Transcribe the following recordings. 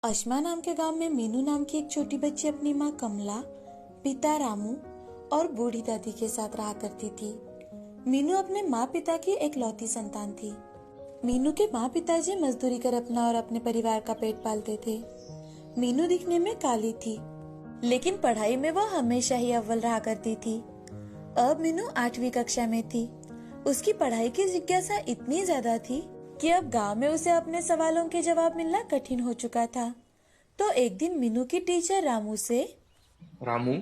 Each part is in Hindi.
अश्मा नाम के गांव में मीनू नाम की एक छोटी बच्ची अपनी माँ कमला, पिता रामू और बूढ़ी दादी के साथ रहा करती थी। मीनू अपने माँ पिता की एकलौती संतान थी। मीनू के माँ पिताजी मजदूरी कर अपना और अपने परिवार का पेट पालते थे। मीनू दिखने में काली थी, लेकिन पढ़ाई में वो हमेशा ही अव्वल रहा करती थी। अब मीनू 8वीं कक्षा में थी। उसकी पढ़ाई की जिज्ञासा इतनी ज्यादा थी कि अब गांव में उसे अपने सवालों के जवाब मिलना कठिन हो चुका था। तो एक दिन मीनू की टीचर रामू से, रामू,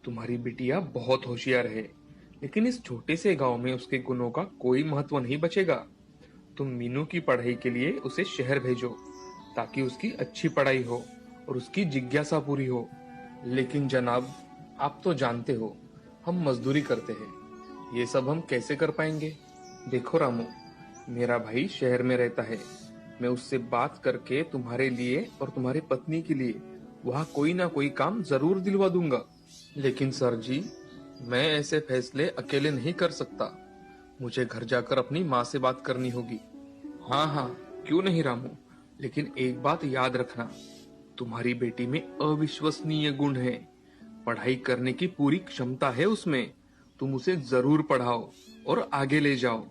तुम्हारी बिटिया बहुत होशियार है, लेकिन इस छोटे से गांव में उसके गुणों का कोई महत्व नहीं बचेगा। तुम मीनू की पढ़ाई के लिए उसे शहर भेजो, ताकि उसकी अच्छी पढ़ाई हो और उसकी जिज्ञासा पूरी हो। लेकिन जनाब, आप तो जानते हो, हम मजदूरी करते हैं, ये सब हम कैसे कर पाएंगे? देखो रामू, मेरा भाई शहर में रहता है। मैं उससे बात करके तुम्हारे लिए और तुम्हारी पत्नी के लिए वहाँ कोई ना कोई काम जरूर दिलवा दूंगा। लेकिन सर जी, मैं ऐसे फैसले अकेले नहीं कर सकता। मुझे घर जाकर अपनी माँ से बात करनी होगी। हाँ हाँ, क्यों नहीं रामू, लेकिन एक बात याद रखना, तुम्हारी बेटी में अविश्वसनीय गुण है। पढ़ाई करने की पूरी क्षमता है उसमें। तुम उसे जरूर पढ़ाओ और आगे ले जाओ।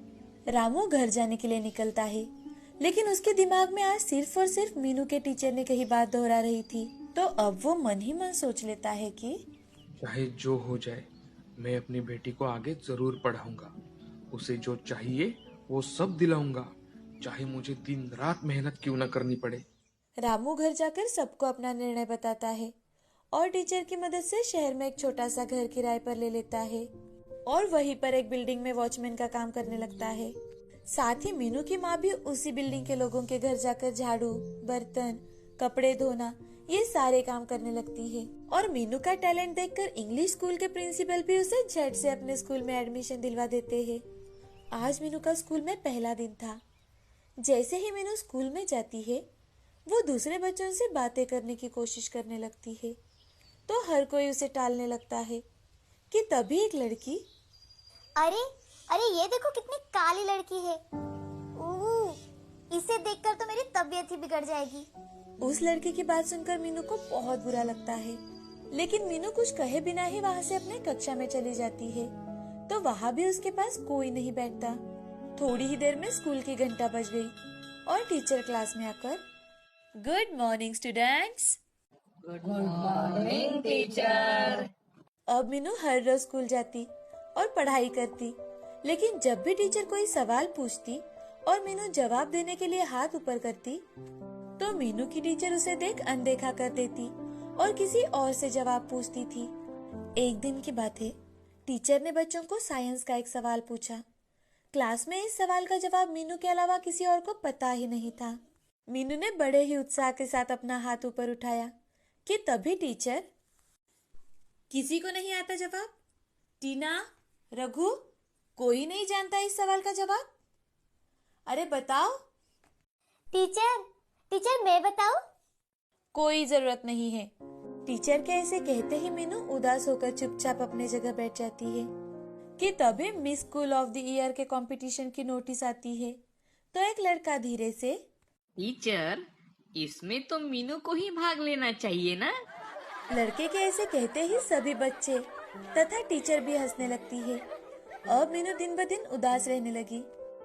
रामू घर जाने के लिए निकलता है, लेकिन उसके दिमाग में आज सिर्फ और सिर्फ मीनू के टीचर ने कही बात दोहरा रही थी। तो अब वो मन ही मन सोच लेता है कि चाहे जो हो जाए, मैं अपनी बेटी को आगे जरूर पढ़ाऊंगा। उसे जो चाहिए वो सब दिलाऊंगा, चाहे मुझे दिन रात मेहनत क्यों न करनी पड़े। रामू घर जाकर सबको अपना निर्णय बताता है और टीचर की मदद से शहर में एक छोटा सा घर किराए पर ले लेता है और वहीं पर एक बिल्डिंग में वॉचमैन का काम करने लगता है। साथ ही मीनू की माँ भी उसी बिल्डिंग के लोगों के घर जाकर झाड़ू, बर्तन, कपड़े धोना, ये सारे काम करने लगती है। और मीनू का टैलेंट देखकर इंग्लिश स्कूल के प्रिंसिपल भी उसे झट से अपने स्कूल में एडमिशन दिलवा देते हैं। आज मीनू का स्कूल में पहला दिन था। जैसे ही मीनू स्कूल में जाती है, वो दूसरे बच्चों से बातें करने की कोशिश करने लगती है, तो हर कोई उसे टालने लगता है कि तभी एक लड़की, अरे अरे ये देखो कितनी काली लड़की है। इसे देखकर तो मेरी तबीयत ही बिगड़ जाएगी। उस लड़की की बात सुनकर मीनू को बहुत बुरा लगता है, लेकिन मीनू कुछ कहे बिना ही वहाँ से अपने कक्षा में चली जाती है। तो वहाँ भी उसके पास कोई नहीं बैठता। थोड़ी ही देर में स्कूल की घंटा बज गई और टीचर क्लास में आकर, good morning students. Good morning teacher. अब मीनू हर रोज स्कूल जाती और पढ़ाई करती, लेकिन जब भी टीचर कोई सवाल पूछती और मीनू जवाब देने के लिए हाथ ऊपर करती, तो मीनू की टीचर उसे देख अनदेखा कर देती और किसी और से जवाब पूछती थी। एक दिन की बात है, टीचर ने बच्चों को साइंस का एक सवाल पूछा। क्लास में इस सवाल का जवाब मीनू के अलावा किसी और को पता ही नहीं था। मीनू ने बड़े ही उत्साह के साथ अपना हाथ ऊपर उठाया कि तभी टीचर, किसी को नहीं आता जवाब? टीना, रघु, कोई नहीं जानता इस सवाल का जवाब? अरे बताओ। टीचर टीचर मैं बताऊं? कोई जरूरत नहीं है। टीचर के ऐसे कहते ही मीनू उदास होकर चुपचाप अपने जगह बैठ जाती है कि तभी miss school of the year के कंपटीशन की नोटिस आती है। तो एक लड़का धीरे से, टीचर, इसमें तो मीनू को ही भाग लेना चाहिए ना? लड़के के ऐसे कहते ही सभी बच्चे तथा टीचर भी हंसने लगती है। अब मीनू दिन ब दिन उदास रहने लगी,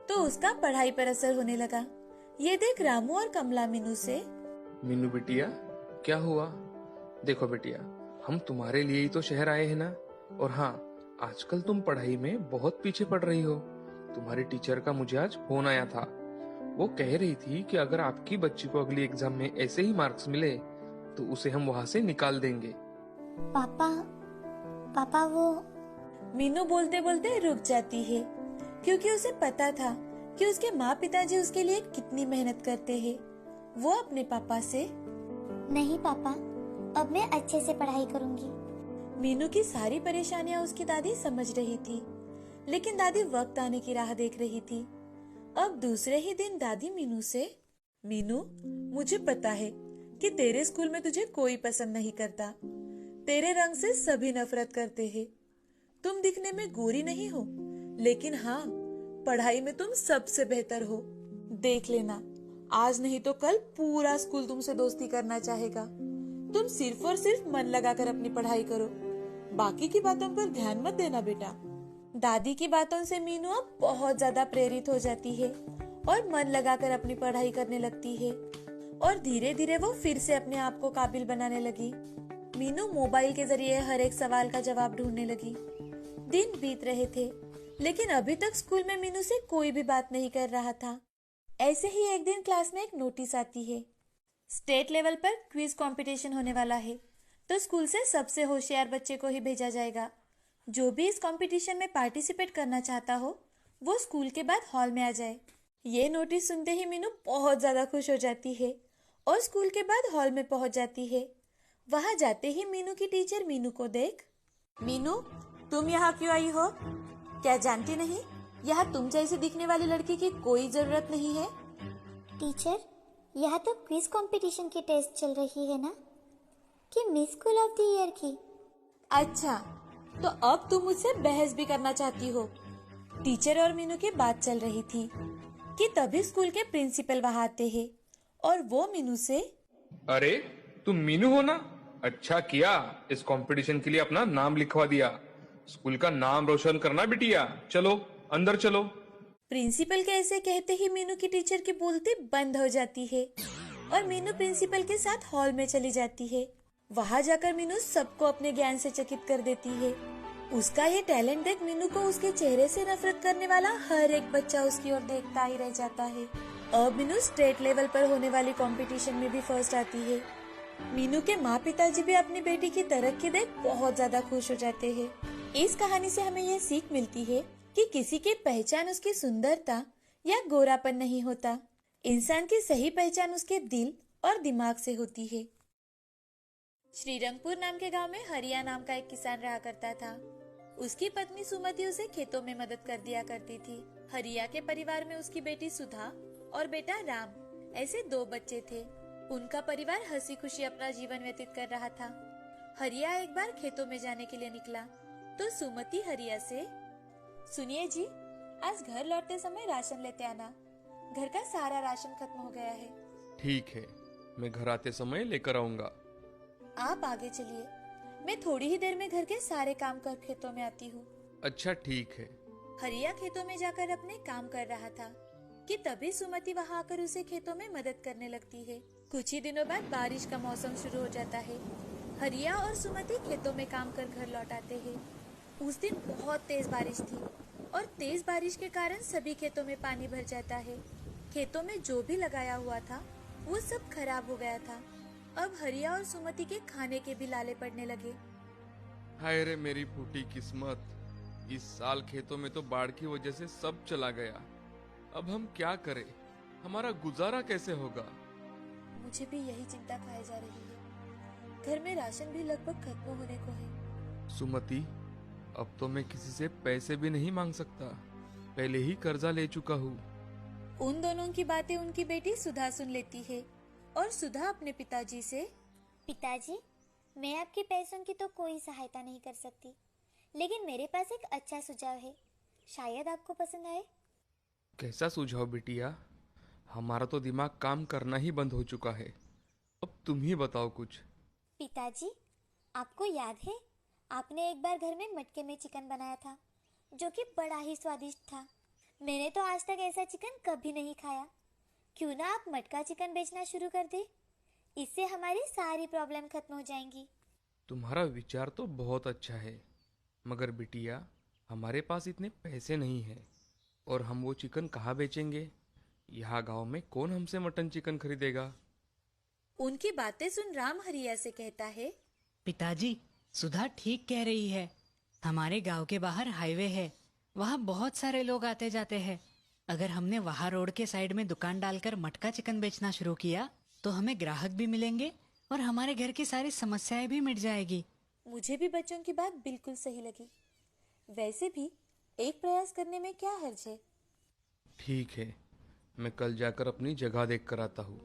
तो उसका पढ़ाई पर असर होने लगा। ये देख रामू और कमला मीनू से, मीनू बिटिया, क्या हुआ? देखो बिटिया, हम तुम्हारे लिए ही तो शहर आए हैं ना। और हाँ, आजकल तुम पढ़ाई में बहुत पीछे पड़ रही हो। तुम्हारी टीचर का मुझे आज फोन आया था। वो कह रही थी कि अगर आपकी बच्ची को अगली एग्जाम में ऐसे ही मार्क्स मिले तो उसे हम वहाँ से निकाल देंगे। पापा पापा वो मीनू बोलते बोलते रुक जाती है, क्योंकि उसे पता था कि उसके माँ पिताजी उसके लिए कितनी मेहनत करते हैं। वो अपने पापा से, नहीं पापा, अब मैं अच्छे से पढ़ाई करूंगी। मीनू की सारी परेशानियां उसकी दादी समझ रही थी, लेकिन दादी वक्त आने की राह देख रही थी। अब दूसरे ही दिन दादी मीनू से, मीनू, मुझे पता है कि तेरे स्कूल में तुझे कोई पसंद नहीं करता। तेरे रंग से सभी नफरत करते हैं। तुम दिखने में गोरी नहीं हो, लेकिन हाँ, पढ़ाई में तुम सबसे बेहतर हो। देख लेना, आज नहीं तो कल पूरा स्कूल तुमसे दोस्ती करना चाहेगा। तुम सिर्फ और सिर्फ मन लगाकर अपनी पढ़ाई करो, बाकी की बातों पर ध्यान मत देना बेटा। दादी की बातों से मीनू अब बहुत ज्यादा प्रेरित हो जाती है और मन लगाकर अपनी पढ़ाई करने लगती है और धीरे धीरे वो फिर से अपने आप को काबिल बनाने लगी। मीनू मोबाइल के जरिए हर एक सवाल का जवाब ढूंढने लगी। दिन बीत रहे थे, लेकिन अभी तक स्कूल में मीनू से कोई भी बात नहीं कर रहा था। ऐसे ही एक दिन क्लास में एक नोटिस आती है, स्टेट लेवल पर क्विज कंपटीशन होने वाला है, तो स्कूल से सबसे होशियार बच्चे को ही भेजा जाएगा। जो भी इस कंपटीशन में पार्टिसिपेट करना चाहता हो वो स्कूल के बाद हॉल में आ जाए। ये नोटिस सुनते ही मीनू बहुत ज्यादा खुश हो जाती है और स्कूल के बाद हॉल में पहुंच जाती है। वहां जाते ही मीनू की टीचर मीनू को देख, मीनू तुम यहाँ क्यों आई हो? क्या जानती नहीं यहाँ तुम जैसी दिखने वाली लड़की की कोई जरूरत नहीं है। टीचर, यहाँ तो क्विज कंपटीशन की टेस्ट चल रही है ना, कि miss school of the year की। अच्छा, तो अब तुम मुझसे बहस भी करना चाहती हो। टीचर और मीनू की बात चल रही थी कि तभी स्कूल के प्रिंसिपल वहां आते हैं और वो मीनू से, अरे तुम मीनू हो ना? अच्छा किया, इस कंपटीशन के लिए अपना नाम लिखवा दिया। स्कूल का नाम रोशन करना बिटिया। चलो अंदर चलो। प्रिंसिपल के ऐसे कहते ही मीनू की टीचर की बोलती बंद हो जाती है और मीनू प्रिंसिपल के साथ हॉल में चली जाती है। वहां जाकर मीनू सबको अपने ज्ञान से चकित कर देती है। उसका ये टैलेंट देख मीनू को उसके चेहरे से नफरत करने वाला हर एक बच्चा उसकी ओर देखता ही रह जाता है। अब मीनू स्टेट लेवल पर होने वाली कंपटीशन में भी फर्स्ट आती है। मीनू के माँ पिताजी भी अपनी बेटी की तरक्की देख बहुत ज्यादा खुश हो जाते हैं। इस कहानी से हमें यह सीख मिलती है कि किसी की पहचान उसकी सुंदरता या गोरापन नहीं होता, इंसान की सही पहचान उसके दिल और दिमाग से होती है। श्रीरंगपुर नाम के गांव में हरिया नाम का एक किसान रहा करता था। उसकी पत्नी सुमति उसे खेतों में मदद कर दिया करती थी। हरिया के परिवार में उसकी बेटी सुधा और बेटा राम, ऐसे 2 बच्चे थे। उनका परिवार हंसी खुशी अपना जीवन व्यतीत कर रहा था। हरिया एक बार खेतों में जाने के लिए निकला तो सुमति हरिया से, सुनिए जी, आज घर लौटते समय राशन लेते आना, घर का सारा राशन खत्म हो गया है। ठीक है, मैं घर आते समय लेकर आऊंगा। आप आगे चलिए, मैं थोड़ी ही देर में घर के सारे काम कर खेतों में आती हूँ। अच्छा ठीक है। हरिया खेतों में जाकर अपने काम कर रहा था कि तभी सुमति वहां आकर उसे खेतों में मदद करने लगती है। कुछ ही दिनों बाद बारिश का मौसम शुरू हो जाता है। हरिया और सुमति खेतों में काम कर घर लौट आते हैं। उस दिन बहुत तेज बारिश थी और तेज बारिश के कारण सभी खेतों में पानी भर जाता है। खेतों में जो भी लगाया हुआ था वो सब खराब हो गया था। अब हरिया और सुमति के खाने के भी लाले पड़ने लगे। हाय रे मेरी फूटी किस्मत, इस साल खेतों में तो बाढ़ की वजह से सब चला गया। अब हम क्या करें? हमारा गुजारा कैसे होगा? मुझे भी यही चिंता खाए जा रही है। घर में राशन भी लगभग खत्म होने को है। सुमति, अब तो मैं किसी से पैसे भी नहीं मांग सकता, पहले ही कर्जा ले चुका हूँ। उन दोनों की बातें उनकी बेटी सुधा सुन लेती है और सुधा अपने पिताजी से, पिताजी, मैं आपके पैसों की तो कोई सहायता नहीं कर सकती, लेकिन मेरे पास एक अच्छा सुझाव है, शायद आपको पसंद आए। कैसा सुझाव बिटिया? हमारा तो दिमाग काम करना ही बंद हो चुका है, अब तुम ही बताओ कुछ। पिताजी, आपको याद है आपने एक बार घर में मटके में चिकन बनाया था, जो कि बड़ा ही स्वादिष्ट था। मैंने तो आज तक ऐसा चिकन कभी नहीं खाया। क्यों ना आप मटका चिकन बेचना शुरू कर दे, इससे हमारी सारी प्रॉब्लम खत्म हो जाएंगी। तुम्हारा विचार तो बहुत अच्छा है, मगर बिटिया हमारे पास इतने पैसे नहीं हैं और हम वो चिकन कहाँ बेचेंगे? यहाँ गांव में कौन हमसे मटन चिकन खरीदेगा? उनकी बातें सुन राम हरिया से कहता है, पिताजी, सुधा ठीक कह रही है। हमारे गांव के बाहर हाईवे है, वहाँ बहुत सारे लोग आते जाते हैं। अगर हमने वहाँ रोड के साइड में दुकान डालकर मटका चिकन बेचना शुरू किया तो हमें ग्राहक भी मिलेंगे और हमारे घर की सारी समस्याएं भी मिट जाएगी। मुझे भी बच्चों की बात बिल्कुल सही लगी। वैसे भी एक प्रयास करने में क्या हर्ज है। ठीक है, मैं कल जाकर अपनी जगह देख कर आता हूँ।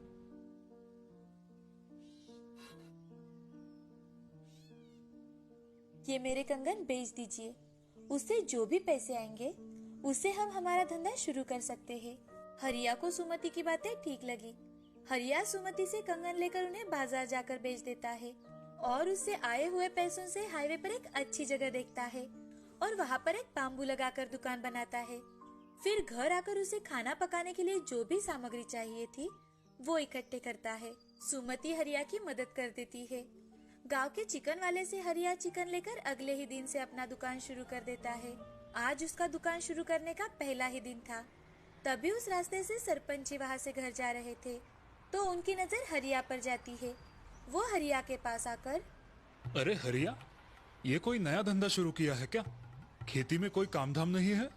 ये मेरे कंगन बेच दीजिए, उससे जो भी पैसे आएंगे उससे हम हमारा धंधा शुरू कर सकते हैं। हरिया को सुमति की बातें ठीक लगी। हरिया सुमति से कंगन लेकर उन्हें बाजार जाकर बेच देता है और उससे आए हुए पैसों से हाईवे पर एक अच्छी जगह देखता है और वहाँ पर एक बाम्बू लगाकर दुकान बनाता है। फिर घर आकर उसे खाना पकाने के लिए जो भी सामग्री चाहिए थी वो इकट्ठे करता है। सुमति हरिया की मदद कर देती है। गांव के चिकन वाले से हरिया चिकन लेकर अगले ही दिन से अपना दुकान शुरू कर देता है। आज उसका दुकान शुरू करने का पहला ही दिन था। तभी उस रास्ते से सरपंच जी वहाँ से घर जा रहे थे तो उनकी नजर हरिया पर जाती है। वो हरिया के पास आकर, अरे हरिया, ये कोई नया धंधा शुरू किया है क्या? खेती में कोई काम धाम नहीं है?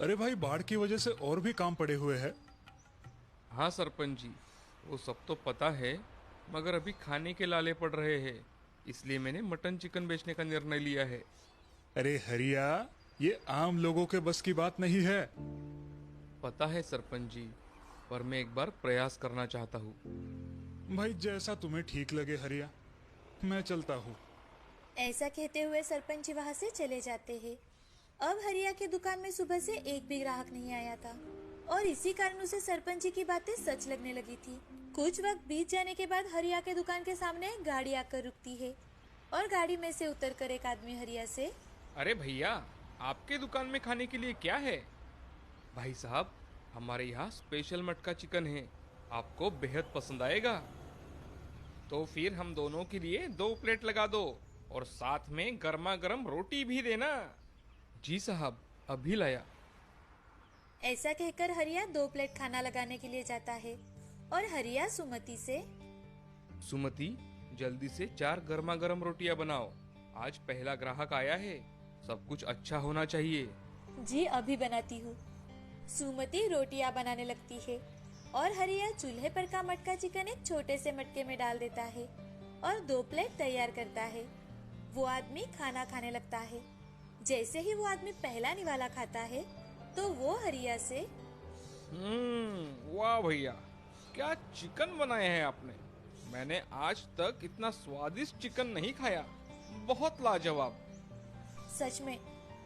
अरे भाई, बाढ़ की वजह से और भी काम पड़े हुए हैं। हाँ सरपंच जी, वो सब तो पता है, मगर अभी खाने के लाले पड़ रहे हैं, इसलिए मैंने मटन चिकन बेचने का निर्णय लिया है। अरे हरिया, ये आम लोगों के बस की बात नहीं है। पता है सरपंच जी, पर मैं एक बार प्रयास करना चाहता हूँ। भाई जैसा तुम्हें ठीक लगे हरिया, मैं चलता हूँ। ऐसा कहते हुए सरपंच जी वहाँ से चले जाते हैं। अब हरिया की दुकान में सुबह से एक भी ग्राहक नहीं आया था और इसी कारण उसे सरपंच जी की बातें सच लगने लगी थी। कुछ वक्त बीत जाने के बाद हरिया के दुकान के सामने एक गाड़ी आकर रुकती है और गाड़ी में से उतरकर एक आदमी हरिया से, अरे भैया, आपके दुकान में खाने के लिए क्या है? भाई साहब, हमारे यहाँ स्पेशल मटका चिकन है, आपको बेहद पसंद आएगा। तो फिर हम दोनों के लिए 2 प्लेट लगा दो और साथ में गर्मा गर्म रोटी भी देना। जी साहब, अभी लाया। ऐसा कहकर हरिया 2 प्लेट खाना लगाने के लिए जाता है और हरिया सुमति से, सुमति, जल्दी से 4 गर्मा गर्म रोटियां बनाओ, आज पहला ग्राहक आया है, सब कुछ अच्छा होना चाहिए। जी अभी बनाती हूँ। सुमति रोटियां बनाने लगती है और हरिया चूल्हे पर का मटका चिकन एक छोटे से मटके में डाल देता है और 2 प्लेट तैयार करता है। वो आदमी खाना खाने लगता है। जैसे ही वो आदमी पहला निवाला खाता है तो वो हरिया से, वाह भैया, क्या चिकन बनाए हैं आपने। मैंने आज तक इतना स्वादिष्ट चिकन नहीं खाया, बहुत लाजवाब। सच में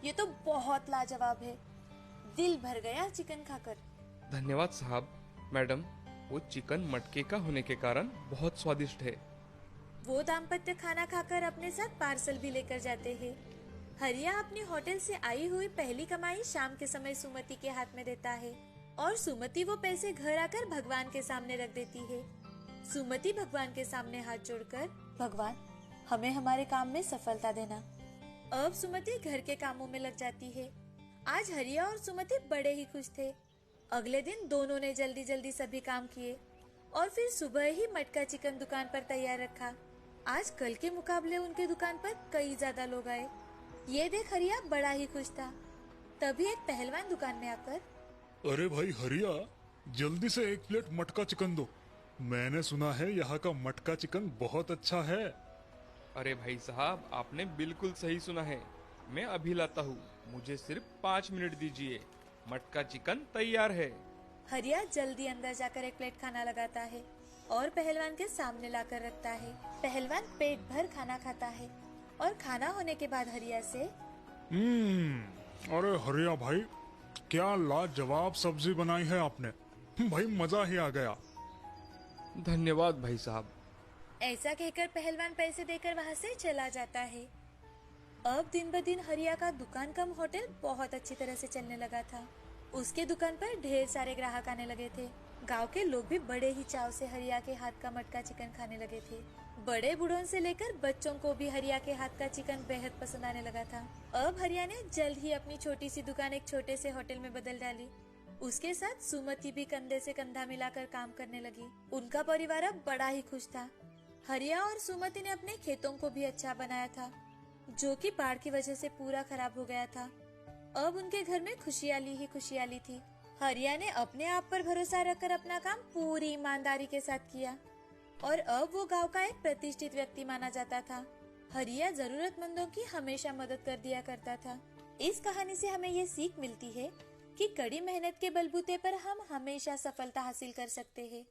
ये तो बहुत लाजवाब है, दिल भर गया चिकन खाकर। धन्यवाद साहब। मैडम, वो चिकन मटके का होने के कारण बहुत स्वादिष्ट है। वो दाम्पत्य खाना खाकर अपने साथ पार्सल भी लेकर जाते हैं। हरिया अपनी होटल से आई हुई पहली कमाई शाम के समय सुमति के हाथ में देता है और सुमति वो पैसे घर आकर भगवान के सामने रख देती है। सुमति भगवान के सामने हाथ जोड़कर, भगवान हमें हमारे काम में सफलता देना। अब सुमति घर के कामों में लग जाती है। आज हरिया और सुमति बड़े ही खुश थे। अगले दिन दोनों ने जल्दी जल्दी सभी काम किए और फिर सुबह ही मटका चिकन दुकान पर तैयार रखा। आज कल के मुकाबले उनके दुकान पर कई ज्यादा लोग आए। ये देख हरिया बड़ा ही खुश था। तभी एक पहलवान दुकान में आकर, अरे भाई हरिया, जल्दी से 1 प्लेट मटका चिकन दो। मैंने सुना है यहाँ का मटका चिकन बहुत अच्छा है। अरे भाई साहब, आपने बिल्कुल सही सुना है, मैं अभी लाता हूँ, मुझे सिर्फ 5 मिनट दीजिए, मटका चिकन तैयार है। हरिया जल्दी अंदर जाकर 1 प्लेट खाना लगाता है और पहलवान के सामने लाकर रखता है। पहलवान पेट भर खाना खाता है और खाना होने के बाद हरिया से, अरे हरिया भाई, क्या लाजवाब सब्जी बनाई है आपने, भाई मजा ही आ गया। धन्यवाद भाई साहब। ऐसा कहकर पहलवान पैसे देकर वहाँ से चला जाता है। अब दिन ब दिन हरिया का दुकान कम होटल बहुत अच्छी तरह से चलने लगा था। उसके दुकान पर ढेर सारे ग्राहक आने लगे थे। गांव के लोग भी बड़े ही चाव से हरिया के हाथ का मटका चिकन खाने लगे थे। बड़े बूढ़ों से लेकर बच्चों को भी हरिया के हाथ का चिकन बेहद पसंद आने लगा था। अब हरिया ने जल्द ही अपनी छोटी सी दुकान एक छोटे से होटल में बदल डाली। उसके साथ सुमति भी कंधे से कंधा मिलाकर काम करने लगी। उनका परिवार अब बड़ा ही खुश था। हरिया और सुमति ने अपने खेतों को भी अच्छा बनाया था, जो कि बाढ़ की वजह से पूरा खराब हो गया था। अब उनके घर में खुशहाली ही खुशहाली थी। हरिया ने अपने आप पर भरोसा रखकर अपना काम पूरी ईमानदारी के साथ किया और अब वो गांव का एक प्रतिष्ठित व्यक्ति माना जाता था। हरिया जरूरतमंदों की हमेशा मदद कर दिया करता था। इस कहानी से हमें ये सीख मिलती है कि कड़ी मेहनत के बलबूते पर हम हमेशा सफलता हासिल कर सकते हैं।